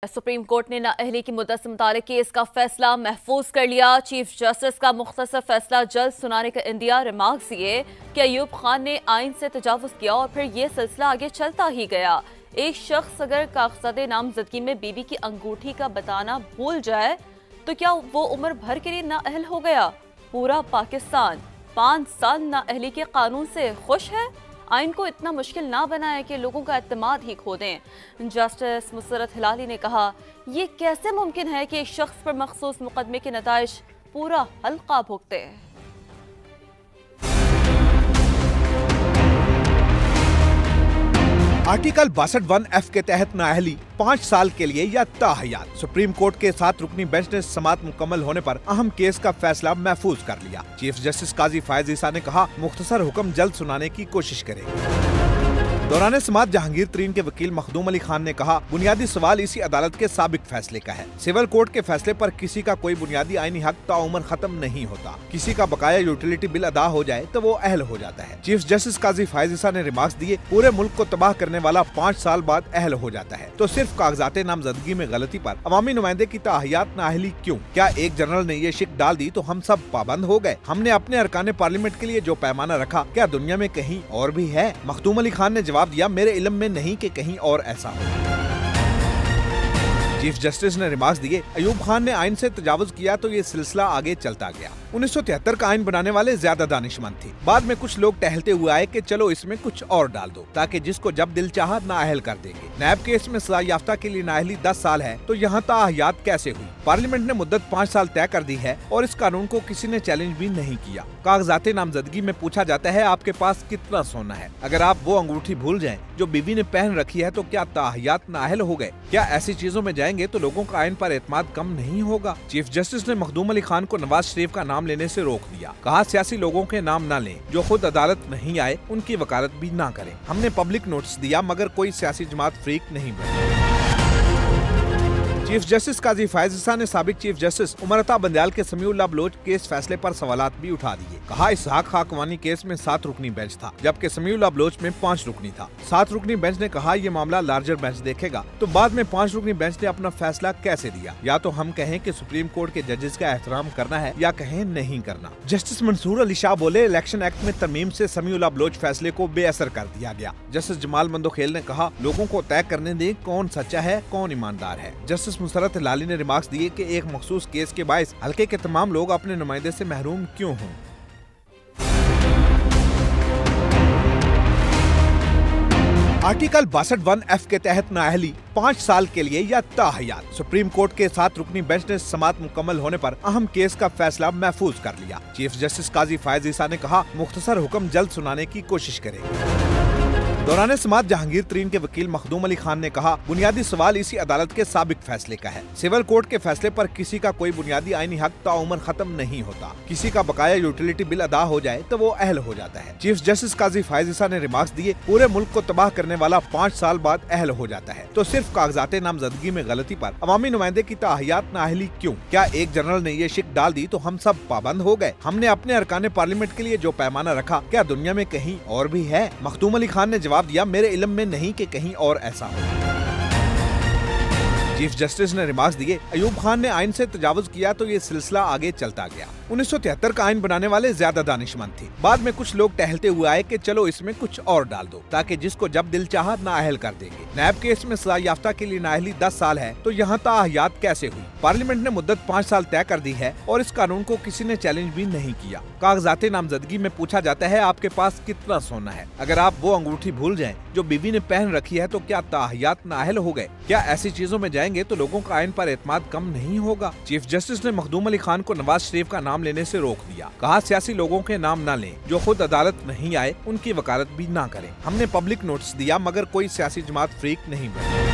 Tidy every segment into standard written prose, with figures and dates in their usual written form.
Supreme court ने नाअहली की मुद्दत से मुतालिक केस का फैसला महफूज कर लिया। चीफ जस्टिस का मुख्तसर फैसला जल्द सुनाने का इंदिया। रिमार्क्स ये कि अयूब खान ने आइन से तजावुज किया और फिर ये सिलसिला आगे चलता ही गया। एक शख्स अगर कागजात नामजदगी में बीवी की अंगूठी का बताना भूल जाए तो क्या वो उम्र भर के लिए नाअहल हो गया? पूरा पाकिस्तान 5 साल नाअहली के कानून से खुश है। आइन को इतना मुश्किल ना बनाए कि लोगों का एतमाद ही खो दें। जस्टिस मुसरत हिलाली ने कहा, ये कैसे मुमकिन है कि एक शख्स पर मखसूस मुकदमे के नताइज पूरा हल्का भुगते। आर्टिकल 62(1)(f) के तहत नाअहली 5 साल के लिए या ताहयात। सुप्रीम कोर्ट के 7 रुकनी बेंच ने समाअत मुकम्मल होने पर अहम केस का फैसला महफूज कर लिया। चीफ जस्टिस काजी फायज ईसा ने कहा, मुख्तसर हुक्म जल्द सुनाने की कोशिश करें। दौरान समाअत जहांगीर तरीन के वकील मखदूम अली खान ने कहा, बुनियादी सवाल इसी अदालत के साबिक फैसले का है। सिविल कोर्ट के फैसले पर किसी का कोई बुनियादी आईनी हक ताउम्र खत्म नहीं होता। किसी का बकाया यूटिलिटी बिल अदा हो जाए तो वो अहल हो जाता है। चीफ जस्टिस काजी फायज ईसा ने रिमार्क्स दिए, पूरे मुल्क को तबाह करने वाला 5 साल बाद अहल हो जाता है तो सिर्फ कागजात नामजदगी में गलती पर अवामी नुमाइंदे की ताहयात नाअहली क्यों? क्या एक जनरल ने ये शिक डाल दी तो हम सब पाबंद हो गए? हमने अपने अरकान पार्लियामेंट के लिए जो पैमाना रखा क्या दुनिया में कहीं और भी है? मखदूम अली खान ने जवाब दिया, मेरे इल्म में नहीं कि कहीं और ऐसा हो। चीफ जस्टिस ने रिमार्क्स दिए, अयूब खान ने आइन से तजावुज किया तो ये सिलसिला आगे चलता गया। 1973 का आइन बनाने वाले ज्यादा दानिशमंद थे। बाद में कुछ लोग टहलते हुए आए कि चलो इसमें कुछ और डाल दो ताकि जिसको जब दिल चाहा नाअहल कर देंगे। नैब केस में सजा याफ्ता के लिए नाअहली 10 साल है तो यहाँ ताहयात कैसे हुई? पार्लियामेंट ने मुद्दत 5 साल तय कर दी है और इस कानून को किसी ने चैलेंज भी नहीं किया। कागजात नामजदगी में पूछा जाता है, आपके पास कितना सोना है? अगर आप वो अंगूठी भूल जाएं जो बीवी ने पहन रखी है तो क्या ताहयात नाअहल हो गए? क्या ऐसी चीजों में जाएंगे तो लोगों का आइन पर एतमाद कम नहीं होगा? चीफ जस्टिस ने मखदूम अली खान को नवाज शरीफ का नाम लेने से रोक दिया। कहा, सियासी लोगों के नाम न लें जो खुद अदालत नहीं आए, उनकी वकालत भी ना करें। हमने पब्लिक नोटिस दिया मगर कोई सियासी जमात फ्रीक नहीं बनी। चीफ जस्टिस काजी फायज ईसा ने साबिक चीफ जस्टिस उमर अता बंदयाल के समीउल्लाह बलोच केस फैसले पर सवालात भी उठा दिए। कहा, इसहाक खाकवानी केस में 7 रुकनी बेंच था जबकि समीउल्लाह बलोच में 5 रुकनी था। 7 रुकनी बेंच ने कहा, ये मामला लार्जर बेंच देखेगा। तो बाद में 5 रुकनी बेंच ने अपना फैसला कैसे दिया? या तो हम कहें कि सुप्रीम कोर्ट के जजेस का एहतराम करना है या कहें नहीं करना। जस्टिस मंसूर अली शाह बोले, इलेक्शन एक्ट में तरमीम से समीउल्लाह बलोच फैसले को बेअसर कर दिया गया। जस्टिस जमाल मंदोखेल ने कहा, लोगों को तय करने दें कौन सच्चा है कौन ईमानदार है। जस्टिस मुसरत हिलाली ने रिमार्क्स दिए कि एक मखसूस केस के बायस हल्के के तमाम लोग अपने नुमाइंदे से महरूम क्यों हों? आर्टिकल 62(1)(f) के तहत नाअहली 5 साल के लिए या ताहयात। सुप्रीम कोर्ट के 7 रुकनी बेंच ने समाअत मुकम्मल होने पर अहम केस का फैसला महफूज कर लिया। चीफ जस्टिस काजी फायज ईसा ने कहा, मुख्तसर हुक्म जल्द सुनाने की कोशिश करें। दौरान समाअत जहांगीर तरीन के वकील मखदूम अली खान ने कहा, बुनियादी सवाल इसी अदालत के साबिक फैसले का है। सिविल कोर्ट के फैसले पर किसी का कोई बुनियादी आईनी हक ताउम्र खत्म नहीं होता। किसी का बकाया यूटिलिटी बिल अदा हो जाए तो वो अहल हो जाता है। चीफ जस्टिस काजी फायज ईसा ने रिमार्क्स दिए, पूरे मुल्क को तबाह करने वाला 5 साल बाद अहल हो जाता है तो सिर्फ कागजात नामजदगी में गलती पर अवामी नुमाइंदे की ताहयात नाअहली क्यों? क्या एक जनरल ने ये शिक डाल दी तो हम सब पाबंद हो गए? हमने अपने अरकान पार्लियामेंट के लिए जो पैमाना रखा क्या दुनिया में कहीं और भी है? मखदूम अली खान ने जवाब दिया, मेरे इल्म में नहीं कि कहीं और ऐसा हो। चीफ जस्टिस ने रिमार्क्स दिए, अयूब खान ने आइन से तजावुज किया तो ये सिलसिला आगे चलता गया। 1973 का आइन बनाने वाले ज्यादा दानिशमंद थे। बाद में कुछ लोग टहलते हुए आए कि चलो इसमें कुछ और डाल दो ताकि जिसको जब दिल चाहा नाअहल कर देंगे। नैब केस में सजा याफ्ता के लिए नाअहली 10 साल है तो यहाँ ताहयात कैसे हुई? पार्लियामेंट ने मुद्दत 5 साल तय कर दी है और इस कानून को किसी ने चैलेंज भी नहीं किया। कागजात नामजदगी में पूछा जाता है, आपके पास कितना सोना है? अगर आप वो अंगूठी भूल जाएं जो बीवी ने पहन रखी है तो क्या ताहयात नाअहल हो गए? क्या ऐसी चीजों में जाएंगे तो लोगों का आइन पर एतमाद कम नहीं होगा? चीफ जस्टिस ने मखदूम अली खान को नवाज शरीफ का नाम लेने से रोक दिया। कहा, सियासी लोगों के नाम न लें जो खुद अदालत नहीं आए, उनकी वकालत भी ना करें। हमने पब्लिक नोटिस दिया मगर कोई सियासी जमात फ्रीक नहीं बनी।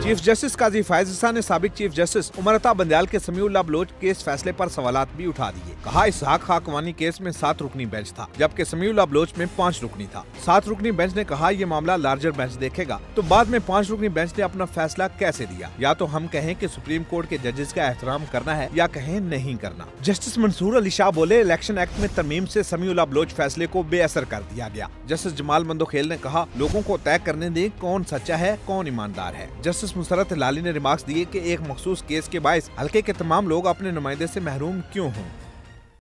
चीफ जस्टिस काजी फायज ईसा ने साबिक चीफ जस्टिस उमरता बंदयाल के समीउल्लाह बलोच केस फैसले पर सवालात भी उठा दिए। कहा इसहाक खाकवानी केस में 7 रुकनी बेंच था, जबकि समीउल्लाह बलोच में 5 रुकनी था। 7 रुकनी बेंच ने कहा ये मामला लार्जर बेंच देखेगा, तो बाद में 5 रुकनी बेंच ने अपना फैसला कैसे दिया। या तो हम कहें कि सुप्रीम कोर्ट के जजेस का एहतराम करना है या कहें नहीं करना। जस्टिस मंसूर अली शाह बोले इलेक्शन एक्ट में तरमीम से समीउल्लाह बलोच फैसले को बेअसर कर दिया गया। जस्टिस जमाल मंदोखेल ने कहा लोगों को तय करने दें कौन सच्चा है कौन ईमानदार है। जस्टिस मुसरत लाली ने रिमार्क्स दिए कि एक मखसूस केस के बायस हल्के के तमाम लोग अपने नुमाइंदे से महरूम क्यों हों।